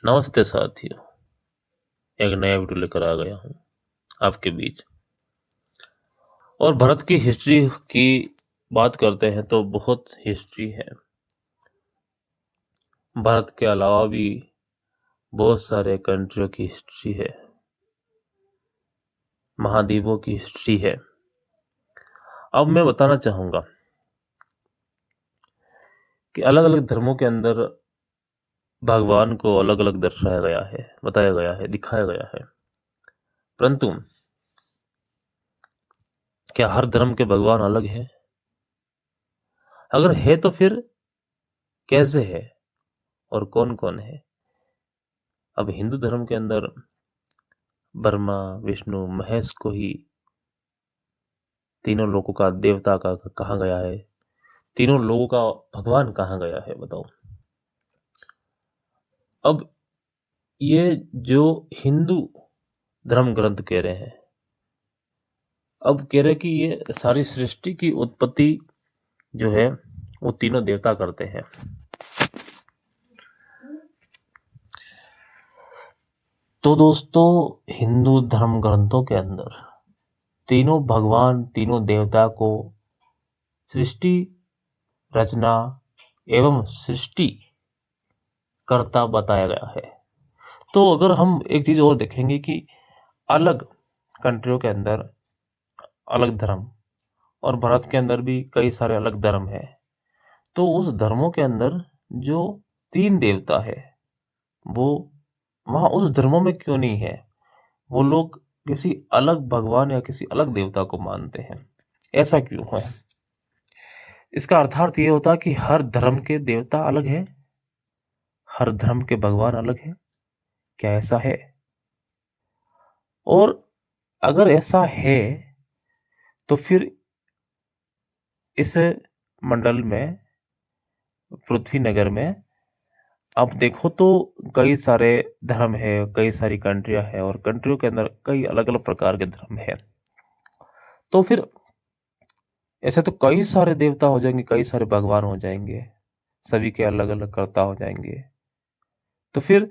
नमस्ते साथियों, एक नया वीडियो लेकर आ गया हूँ आपके बीच। और भारत की हिस्ट्री की बात करते हैं तो बहुत हिस्ट्री है। भारत के अलावा भी बहुत सारे कंट्रियों की हिस्ट्री है, महाद्वीपों की हिस्ट्री है। अब मैं बताना चाहूँगा कि अलग अलग धर्मों के अंदर भगवान को अलग अलग दर्शाया गया है, बताया गया है, दिखाया गया है। परंतु क्या हर धर्म के भगवान अलग है? अगर है तो फिर कैसे है और कौन कौन है? अब हिंदू धर्म के अंदर ब्रह्मा, विष्णु, महेश को ही तीनों लोगों का देवता का कहा गया है। तीनों लोगों का भगवान कहा गया है, बताओ। अब ये जो हिंदू धर्म ग्रंथ कह रहे हैं, अब कह रहे कि ये सारी सृष्टि की उत्पत्ति जो है वो तीनों देवता करते हैं। तो दोस्तों, हिंदू धर्म ग्रंथों के अंदर तीनों भगवान, तीनों देवता को सृष्टि रचना एवं सृष्टि कर्ता बताया गया है। तो अगर हम एक चीज और देखेंगे कि अलग कंट्रियों के अंदर अलग धर्म, और भारत के अंदर भी कई सारे अलग धर्म हैं, तो उस धर्मों के अंदर जो तीन देवता है वो वहां उस धर्मों में क्यों नहीं है? वो लोग किसी अलग भगवान या किसी अलग देवता को मानते हैं, ऐसा क्यों है? इसका अर्थात ये होता कि हर धर्म के देवता अलग है, हर धर्म के भगवान अलग है। क्या ऐसा है? और अगर ऐसा है तो फिर इस मंडल में, पृथ्वी नगर में, आप देखो तो कई सारे धर्म है, कई सारी कंट्रियां हैं, और कंट्रियों के अंदर कई अलग अलग प्रकार के धर्म है। तो फिर ऐसे तो कई सारे देवता हो जाएंगे, कई सारे भगवान हो जाएंगे, सभी के अलग अलग कर्ता हो जाएंगे। तो फिर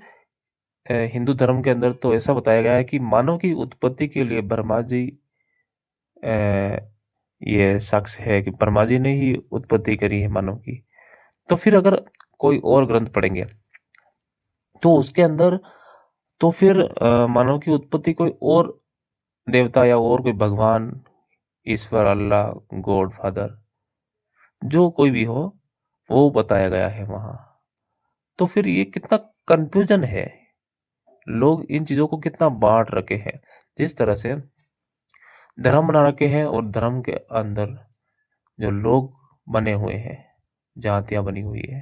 हिंदू धर्म के अंदर तो ऐसा बताया गया है कि मानव की उत्पत्ति के लिए ब्रह्मा जी ये शख्स है कि ब्रह्मा जी ने ही उत्पत्ति करी है मानव की। तो फिर अगर कोई और ग्रंथ पढ़ेंगे तो उसके अंदर तो फिर मानव की उत्पत्ति कोई और देवता या और कोई भगवान, ईश्वर, अल्लाह, गॉड फादर, जो कोई भी हो, वो बताया गया है वहां। तो फिर ये कितना कंफ्यूजन है, लोग इन चीजों को कितना बांट रखे हैं। जिस तरह से धर्म बना रखे हैं और धर्म के अंदर जो लोग बने हुए हैं, जातियां बनी हुई है,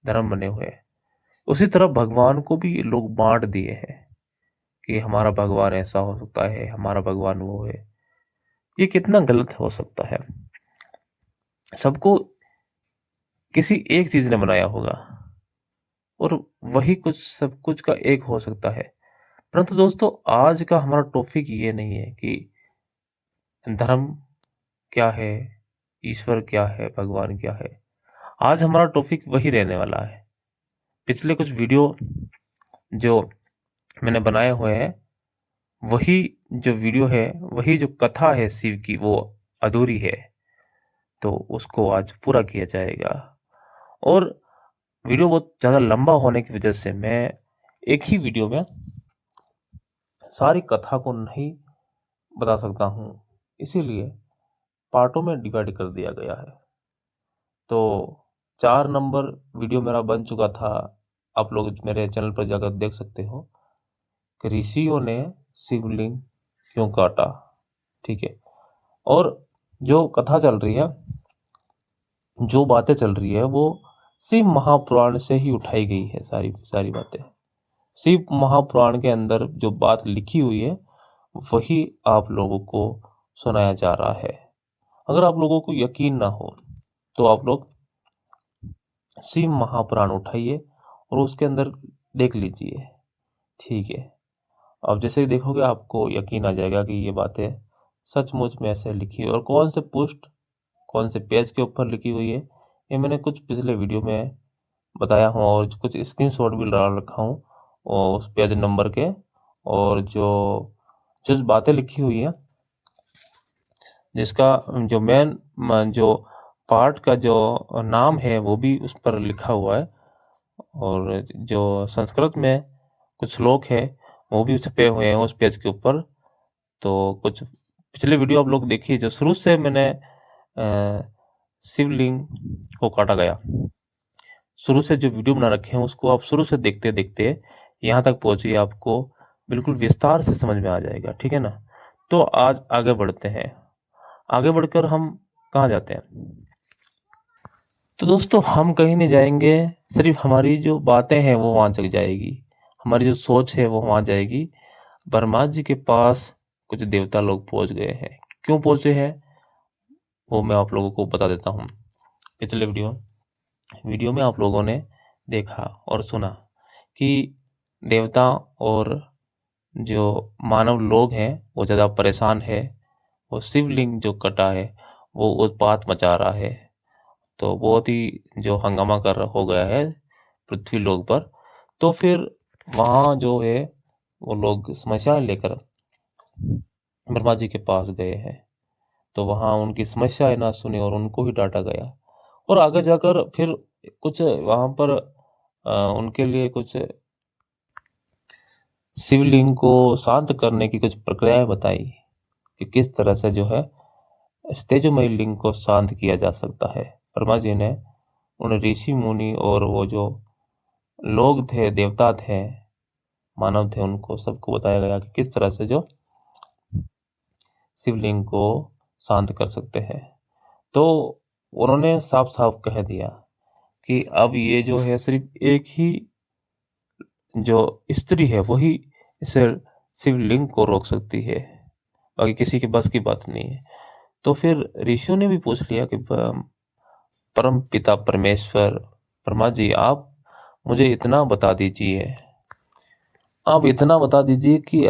धर्म बने हुए हैं, उसी तरह भगवान को भी लोग बांट दिए हैं कि हमारा भगवान ऐसा हो सकता है, हमारा भगवान वो है। ये कितना गलत हो सकता है? सबको किसी एक चीज ने बनाया होगा और वही कुछ सब कुछ का एक हो सकता है। परंतु दोस्तों, आज का हमारा टॉपिक ये नहीं है कि धर्म क्या है, ईश्वर क्या है, भगवान क्या है। आज हमारा टॉपिक वही रहने वाला है। पिछले कुछ वीडियो जो मैंने बनाए हुए हैं, वही जो वीडियो है, वही जो कथा है शिव की, वो अधूरी है, तो उसको आज पूरा किया जाएगा। और वीडियो बहुत ज़्यादा लंबा होने की वजह से मैं एक ही वीडियो में सारी कथा को नहीं बता सकता हूँ, इसीलिए पार्टों में डिवाइड कर दिया गया है। तो 4 नंबर वीडियो मेरा बन चुका था, आप लोग मेरे चैनल पर जाकर देख सकते हो कि ऋषियों ने शिवलिंग क्यों काटा। ठीक है, और जो कथा चल रही है, जो बातें चल रही है, वो शिव महापुराण से ही उठाई गई है। सारी सारी बातें शिव महापुराण के अंदर जो बात लिखी हुई है, वही आप लोगों को सुनाया जा रहा है। अगर आप लोगों को यकीन ना हो तो आप लोग शिव महापुराण उठाइए और उसके अंदर देख लीजिए। ठीक है, अब जैसे ही देखोगे आपको यकीन आ जाएगा कि ये बातें सचमुच में ऐसे लिखी है। और कौन से पोस्ट, कौन से पेज के ऊपर लिखी हुई है, ये मैंने कुछ पिछले वीडियो में बताया हूँ और कुछ स्क्रीनशॉट भी डाल रखा हूँ, और उस पेज नंबर के, और जो जो बातें लिखी हुई हैं, जिसका जो मेन जो पार्ट का जो नाम है वो भी उस पर लिखा हुआ है, और जो संस्कृत में कुछ श्लोक है वो भी छपे हुए हैं उस पेज के ऊपर। तो कुछ पिछले वीडियो आप लोग देखिए, जो शुरू से मैंने शिवलिंग को काटा गया, शुरू से जो वीडियो बना रखे हैं उसको आप शुरू से देखते देखते यहाँ तक पहुंचिए, आपको बिल्कुल विस्तार से समझ में आ जाएगा, ठीक है ना। तो आज आगे बढ़ते हैं। आगे बढ़कर हम कहाँ जाते हैं? तो दोस्तों, हम कहीं नहीं जाएंगे, सिर्फ हमारी जो बातें हैं वो वहाँ तक जाएगी, हमारी जो सोच है वो वहाँ जाएगी। ब्रह्मा जी के पास कुछ देवता लोग पहुंच गए हैं। क्यों पहुंचे हैं वो मैं आप लोगों को बता देता हूँ। पिछले वीडियो में आप लोगों ने देखा और सुना कि देवता और जो मानव लोग हैं वो ज़्यादा परेशान है, वो शिवलिंग जो कटा है वो उत्पात मचा रहा है। तो बहुत ही जो हंगामा कर हो गया है पृथ्वी लोक पर। तो फिर वहाँ जो है वो लोग समस्याएं लेकर ब्रह्मा जी के पास गए हैं। तो वहाँ उनकी समस्याएं ना सुनी और उनको ही डांटा गया। और आगे जाकर फिर कुछ वहाँ पर उनके लिए कुछ शिवलिंग को शांत करने की कुछ प्रक्रियाएं बताई कि किस तरह से जो है इस तेजोमय लिंग को शांत किया जा सकता है। ब्रह्मा जी ने उन ऋषि मुनि और वो जो लोग थे, देवता थे, मानव थे, उनको सबको बताया गया कि किस तरह से जो शिवलिंग को शांत कर सकते हैं। तो उन्होंने साफ साफ कह दिया कि अब ये जो है सिर्फ एक ही जो स्त्री है वही इसे शिवलिंग को रोक सकती है, बाकी किसी के बस की बात नहीं है। तो फिर ऋषियों ने भी पूछ लिया कि परम पिता परमेश्वर ब्रह्मा जी, आप मुझे इतना बता दीजिए, आप इतना बता दीजिए कि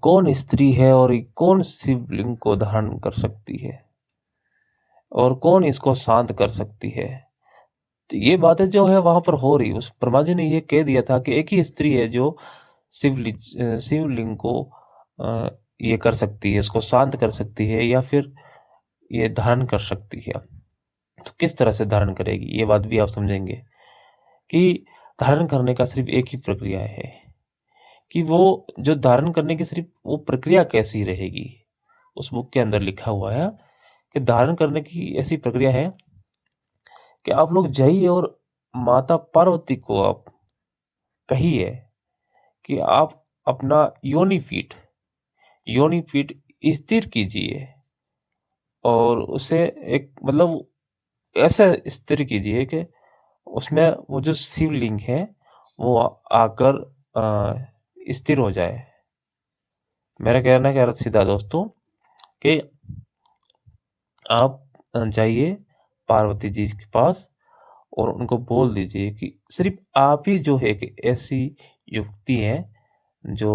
कौन स्त्री है और कौन शिवलिंग को धारण कर सकती है और कौन इसको शांत कर सकती है। तो ये बातें जो है वहां पर हो रही, उस ब्रह्मा जी ने ये कह दिया था कि एक ही स्त्री है जो शिवलिंग को ये कर सकती है, इसको शांत कर सकती है या फिर ये धारण कर सकती है। तो किस तरह से धारण करेगी ये बात भी आप समझेंगे कि धारण करने का सिर्फ एक ही प्रक्रिया है, कि वो जो धारण करने की सिर्फ वो प्रक्रिया कैसी रहेगी। उस बुक के अंदर लिखा हुआ है कि धारण करने की ऐसी प्रक्रिया है कि आप लोग जाइए और माता पार्वती को आप कहिए कि आप अपना योनि फीट स्थिर कीजिए और उसे एक मतलब ऐसा स्थिर कीजिए कि उसमें वो जो शिवलिंग है वो आकर स्थिर हो जाए। मेरा कहना का अर्थ सीधा दोस्तों कि आप जाइए पार्वती जी के पास और उनको बोल दीजिए कि सिर्फ आप ही जो है एक ऐसी युक्ति है जो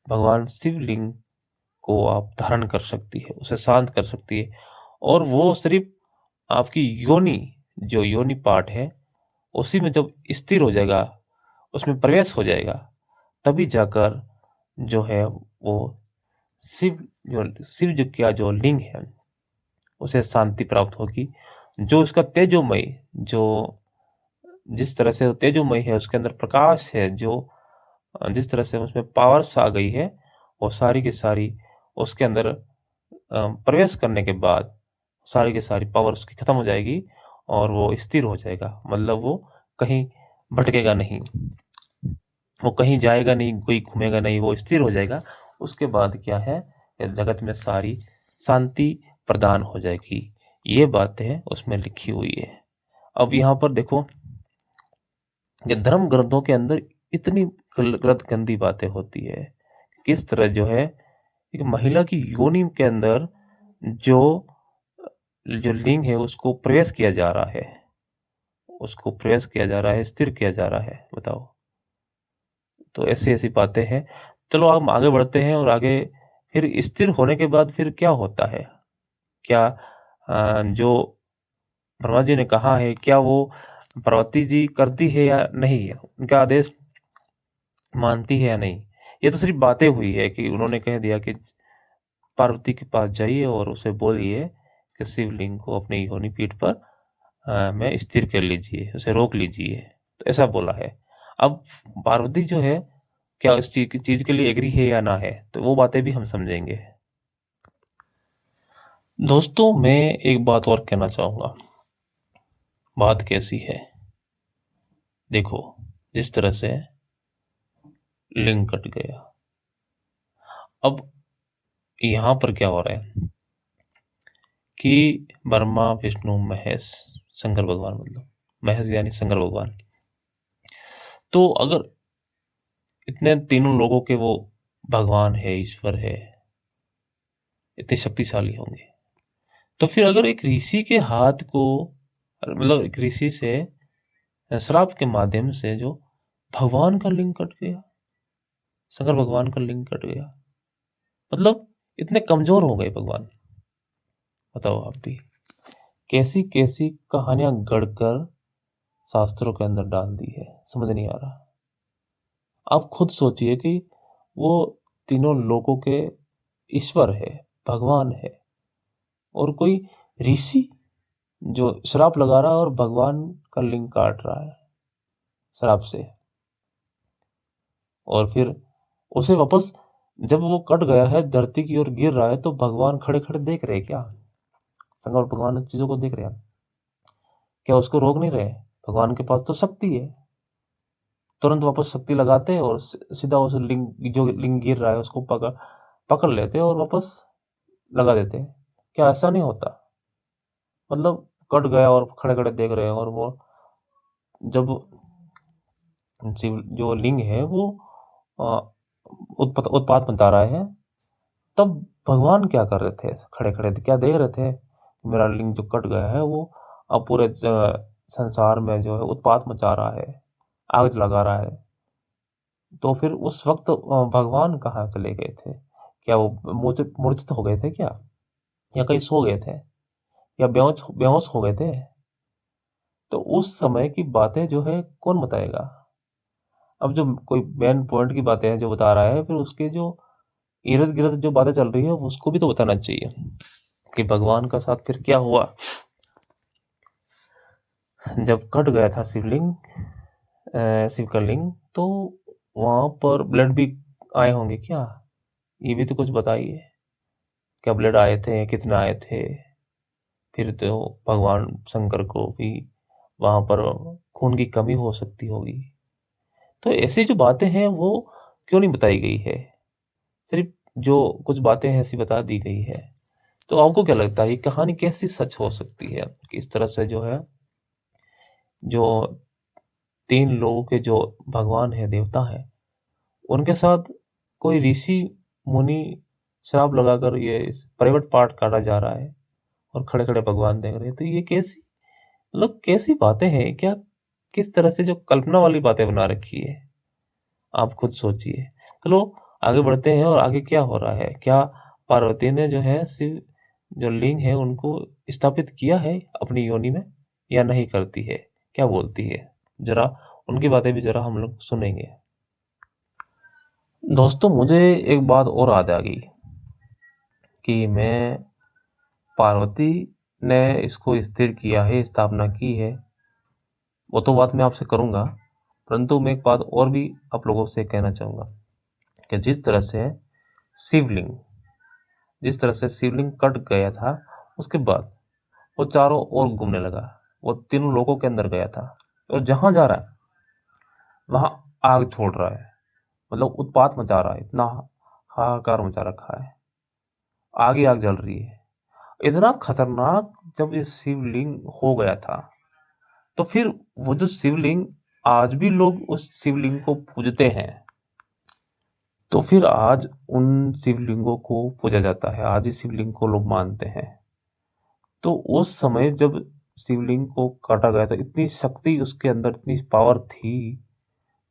भगवान शिवलिंग को आप धारण कर सकती है, उसे शांत कर सकती है। और वो सिर्फ आपकी जो योनि पार्ट है उसी में जब स्थिर हो जाएगा, उसमें प्रवेश हो जाएगा, तभी जाकर जो है वो शिव जी का जो लिंग है उसे शांति प्राप्त होगी। जो उसका तेजोमय, जो जिस तरह से तेजोमय है, उसके अंदर प्रकाश है, जो जिस तरह से उसमें पावर्स आ गई है, वो सारी की सारी उसके अंदर प्रवेश करने के बाद सारी की सारी पावर उसकी खत्म हो जाएगी और वो स्थिर हो जाएगा। मतलब वो कहीं भटकेगा नहीं, वो कहीं जाएगा नहीं, कोई घूमेगा नहीं, वो स्थिर हो जाएगा। उसके बाद क्या है, जगत में सारी शांति प्रदान हो जाएगी। ये बातें उसमें लिखी हुई है। अब यहाँ पर देखो, ये धर्म ग्रंथों के अंदर इतनी गलत गंदी बातें होती है। किस तरह जो है एक महिला की योनि के अंदर जो जो लिंग है उसको प्रवेश किया जा रहा है, उसको प्रवेश किया जा रहा है, स्थिर किया जा रहा है। बताओ, तो ऐसी ऐसी बातें हैं। चलो हम आगे बढ़ते हैं और आगे फिर स्थिर होने के बाद फिर क्या होता है, क्या जो ब्रह्मा जी ने कहा है क्या वो पार्वती जी करती है या नहीं है, उनका आदेश मानती है या नहीं। ये तो सिर्फ बातें हुई है कि उन्होंने कह दिया कि पार्वती के पास जाइए और उसे बोलिए कि शिवलिंग को अपनी योनि पीठ पर में स्थिर कर लीजिए, उसे रोक लीजिए। तो ऐसा बोला है। अब पार्वती जो है क्या इस चीज के लिए एग्री है या ना है, तो वो बातें भी हम समझेंगे। दोस्तों, मैं एक बात और कहना चाहूंगा। बात कैसी है, देखो, जिस तरह से लिंग कट गया, अब यहां पर क्या हो रहा है कि ब्रह्मा विष्णु महेश, शंकर भगवान, मतलब महेश यानी शंकर भगवान, तो अगर इतने तीनों लोगों के वो भगवान है, ईश्वर है, इतने शक्तिशाली होंगे, तो फिर अगर एक ऋषि के हाथ को, मतलब एक ऋषि से श्राप के माध्यम से जो भगवान का लिंग कट गया, शंकर भगवान का लिंग कट गया, मतलब इतने कमजोर हो गए भगवान। बताओ आप भी, कैसी कैसी कहानियां गढ़कर शास्त्रों के अंदर डाल दी है, समझ नहीं आ रहा। आप खुद सोचिए कि वो तीनों लोगों के ईश्वर है, भगवान है, और कोई ऋषि जो श्राप लगा रहा है और भगवान का लिंग काट रहा है श्राप से, और फिर उसे वापस जब वो कट गया है धरती की ओर गिर रहा है, तो भगवान खड़े खड़े देख रहे हैं क्या? शंकर भगवान उन चीजों को देख रहे हैं क्या? उसको रोक नहीं रहे? भगवान के पास तो शक्ति है, तुरंत वापस शक्ति लगाते और सीधा उस लिंग, जो लिंग गिर रहा है उसको पकड़ पकड़ लेते और वापस लगा देते। क्या ऐसा नहीं होता? मतलब कट गया और खड़े खड़े देख रहे हैं, और वो जब शिव जो लिंग है वो उत्पात मचा रहा है, तब भगवान क्या कर रहे थे? खड़े खड़े क्या देख रहे थे? मेरा लिंग जो कट गया है वो अब पूरे संसार में जो है उत्पात मचा रहा है, आग लगा रहा है। तो फिर उस वक्त भगवान कहाँ चले गए थे? क्या वो मूर्छित मूर्छित हो गए थे क्या, या कहीं सो गए थे, या बेहोश बेहोश हो गए थे? तो उस समय की बातें जो है कौन बताएगा? अब जो कोई मेन पॉइंट की बातें हैं जो बता रहा है, फिर उसके जो इर्द गिर्द जो बातें चल रही है उसको भी तो बताना चाहिए कि भगवान का साथ फिर क्या हुआ जब कट गया था शिवलिंग, शिव का लिंग। तो वहां पर ब्लड भी आए होंगे क्या? ये भी तो कुछ बताइए। क्या ब्लड आए थे? कितने आए थे? फिर तो भगवान शंकर को भी वहां पर खून की कमी हो सकती होगी। तो ऐसी जो बातें हैं वो क्यों नहीं बताई गई है? सिर्फ जो कुछ बातें हैं ऐसी बता दी गई है। तो आपको क्या लगता है ये कहानी कैसी सच हो सकती है कि इस तरह से जो है, जो तीन लोगों के जो भगवान है, देवता है, उनके साथ कोई ऋषि मुनि श्राप लगाकर ये प्राइवेट पार्ट काटा जा रहा है और खड़े खड़े भगवान देख रहे हैं? तो ये कैसी, मतलब कैसी बातें हैं क्या? किस तरह से जो कल्पना वाली बातें बना रखी है, आप खुद सोचिए। चलो आगे बढ़ते हैं। और आगे क्या हो रहा है? क्या पार्वती ने जो है शिव जो लिंग है उनको स्थापित किया है अपनी योनि में, या नहीं करती है? क्या बोलती है? जरा उनकी बातें भी जरा हम लोग सुनेंगे। दोस्तों, मुझे एक बात और याद आ गई कि मैं पार्वती ने इसको स्थिर किया है, स्थापना की है, वो तो बात मैं आपसे करूंगा। परंतु मैं एक बात और भी आप लोगों से कहना चाहूंगा कि जिस तरह से शिवलिंग कट गया था, उसके बाद वो चारों ओर घूमने लगा, वो तीनों लोगों के अंदर गया था, और जहां जा रहा है वहां आग छोड़ रहा है, मतलब उत्पात मचा रहा है, इतना हाहाकार मचा रखा है, आग ही आग जल रही है। इतना खतरनाक जब ये शिवलिंग हो गया था, तो फिर वो जो शिवलिंग, आज भी लोग उस शिवलिंग को पूजते हैं। तो फिर आज उन शिवलिंगों को पूजा जाता है, आज ही शिवलिंग को लोग मानते हैं। तो उस समय जब शिवलिंग को काटा गया था, इतनी शक्ति उसके अंदर, इतनी पावर थी,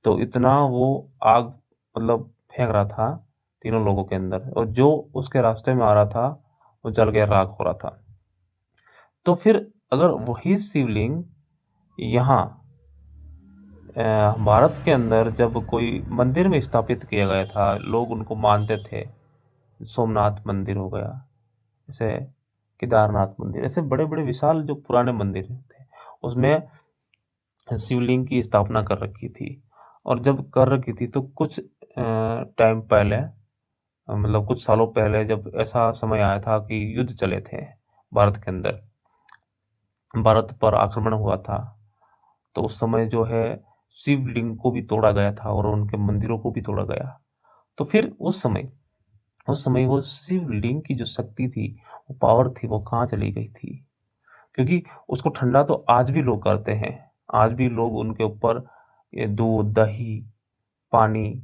तो इतना वो आग, मतलब फेंक रहा था तीनों लोगों के अंदर, और जो उसके रास्ते में आ रहा था वो जल के राख हो रहा था। तो फिर अगर वही शिवलिंग यहाँ भारत के अंदर जब कोई मंदिर में स्थापित किया गया था, लोग उनको मानते थे। सोमनाथ मंदिर हो गया, जैसे केदारनाथ मंदिर, ऐसे बड़े बड़े विशाल जो पुराने मंदिर थे, उसमें शिवलिंग की स्थापना कर रखी थी। और जब कर रखी थी तो कुछ टाइम पहले, मतलब कुछ सालों पहले, जब ऐसा समय आया था कि युद्ध चले थे भारत के अंदर, भारत पर आक्रमण हुआ था, तो उस समय जो है शिवलिंग को भी तोड़ा गया था और उनके मंदिरों को भी तोड़ा गया। तो फिर उस समय वो शिवलिंग की जो शक्ति थी, वो पावर थी, वो कहाँ चली गई थी? क्योंकि उसको ठंडा तो आज भी लोग करते हैं। आज भी लोग उनके ऊपर ये दूध, दही, पानी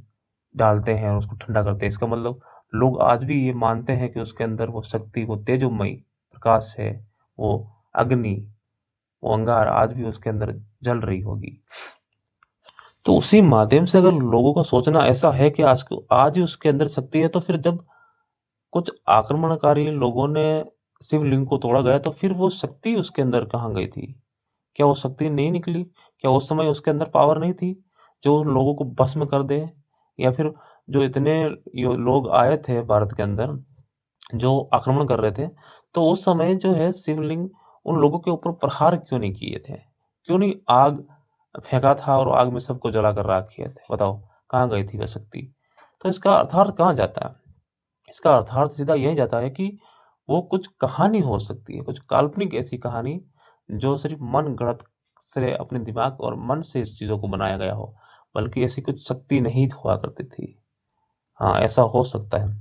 डालते हैं और उसको ठंडा करते हैं। इसका मतलब लोग आज भी ये मानते हैं कि उसके अंदर वो शक्ति, वो तेजोमयी प्रकाश है, वो अग्नि, वो अंगार आज भी उसके अंदर जल रही होगी। तो उसी माध्यम से अगर लोगों का सोचना ऐसा है कि आज ही उसके अंदर शक्ति है, तो फिर जब कुछ आक्रमणकारी लोगों ने शिवलिंग को तोड़ा गया, तो फिर वो शक्ति उसके अंदर कहाँ गई थी? क्या वो शक्ति नहीं निकली? क्या उस समय उसके अंदर पावर नहीं थी जो उन लोगों को भस्म कर दे? या फिर जो इतने लोग आए थे भारत के अंदर, जो आक्रमण कर रहे थे, तो उस समय जो है शिवलिंग उन लोगों के ऊपर प्रहार क्यों नहीं किए थे? क्यों नहीं आग फेंका था और आग में सबको जला कर राख किए थे? बताओ, कहाँ गई थी वह शक्ति? तो इसका अर्थार्थ कहाँ जाता है? इसका अर्थार्थ सीधा यही जाता है कि वो कुछ कहानी हो सकती है, कुछ काल्पनिक ऐसी कहानी जो सिर्फ मन गढ़ंत से अपने दिमाग और मन से इस चीज़ों को बनाया गया हो, बल्कि ऐसी कुछ शक्ति नहीं हुआ करती थी। हाँ, ऐसा हो सकता है।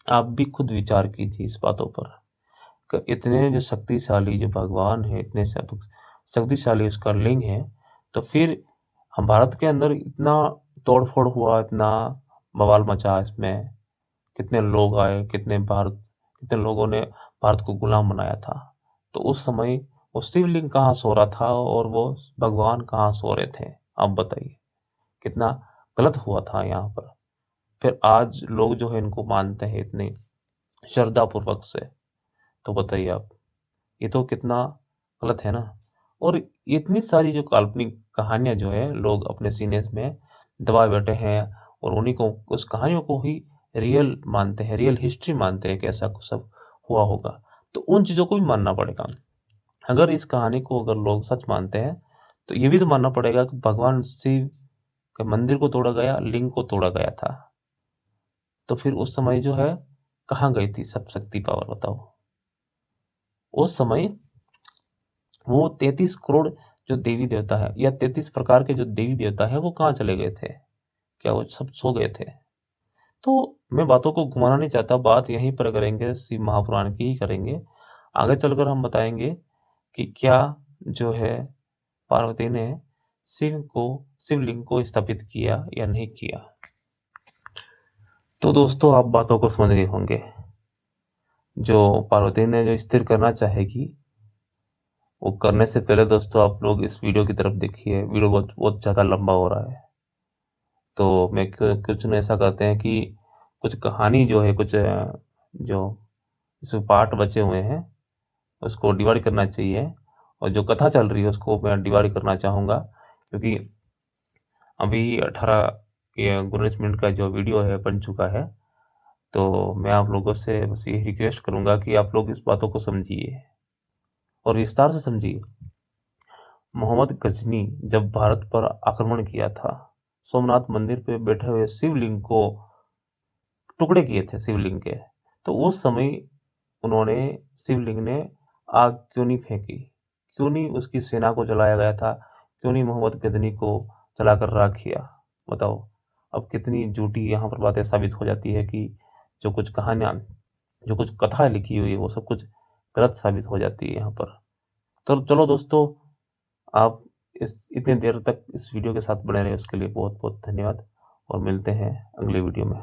आप भी खुद विचार कीजिए इस बातों पर। इतने जो शक्तिशाली जो भगवान है, इतने शक्तिशाली उसका लिंग है, तो फिर हम भारत के अंदर इतना तोड़-फोड़ हुआ, इतना बवाल मचा इसमें, कितने लोग आए, कितने लोगों ने भारत को गुलाम बनाया था। तो उस समय वो शिवलिंग कहाँ सो रहा था और वो भगवान कहाँ सो रहे थे? आप बताइए, कितना गलत हुआ था यहाँ पर। फिर आज लोग जो है इनको मानते हैं इतनी श्रद्धापूर्वक से, तो बताइए आप, ये तो कितना गलत है ना। और इतनी सारी जो काल्पनिक कहानियां जो है लोग अपने सीने में दबाए बैठे हैं और उन्हीं को, उस कहानियों को ही रियल मानते हैं, रियल हिस्ट्री मानते हैं कि ऐसा कुछ सब हुआ होगा। तो उन चीज़ों को भी मानना पड़ेगा। अगर इस कहानी को अगर लोग सच मानते हैं, तो ये भी तो मानना पड़ेगा कि भगवान शिव के मंदिर को तोड़ा गया, लिंग को तोड़ा गया था। तो फिर उस समय जो है कहाँ गई थी सब शक्ति पावर? बताओ। उस समय वो 33 करोड़ जो देवी देवता है, या 33 प्रकार के जो देवी देवता है, वो कहाँ चले गए थे? क्या वो सब सो गए थे? तो मैं बातों को घुमाना नहीं चाहता, बात यहीं पर करेंगे, शिव महापुराण की ही करेंगे। आगे चलकर हम बताएंगे कि क्या जो है पार्वती ने शिवलिंग को स्थापित किया या नहीं किया। तो दोस्तों, आप बातों को समझ गए होंगे। जो पार्वती ने जो स्थिर करना चाहेगी, वो करने से पहले दोस्तों आप लोग इस वीडियो की तरफ देखिए। वीडियो बहुत बहुत ज़्यादा लंबा हो रहा है, तो मैं कुछ न ऐसा करते हैं कि कुछ कहानी जो है, कुछ जो इसमें पार्ट बचे हुए हैं, उसको डिवाइड करना चाहिए। और जो कथा चल रही है उसको मैं डिवाइड करना चाहूँगा, क्योंकि अभी 18 या 19 मिनट का जो वीडियो है बन चुका है। तो मैं आप लोगों से बस यही रिक्वेस्ट करूँगा कि आप लोग इस बातों को समझिए और विस्तार से समझिए। मोहम्मद गजनी जब भारत पर आक्रमण किया था, सोमनाथ मंदिर पे बैठे हुए शिवलिंग को टुकड़े किए थे शिवलिंग के, तो उस समय उन्होंने, शिवलिंग ने आग क्यों नहीं फेंकी? क्यों नहीं उसकी सेना को जलाया गया था? क्यों नहीं मोहम्मद गजनी को जलाकर राख किया? बताओ। अब कितनी झूठी यहाँ पर बातें साबित हो जाती है कि जो कुछ कहानियाँ, जो कुछ कथा लिखी हुई है, वो सब कुछ गलत साबित हो जाती है यहाँ पर। तो चलो दोस्तों, आप इस इतनी देर तक इस वीडियो के साथ बने रहे उसके लिए बहुत बहुत धन्यवाद, और मिलते हैं अगले वीडियो में।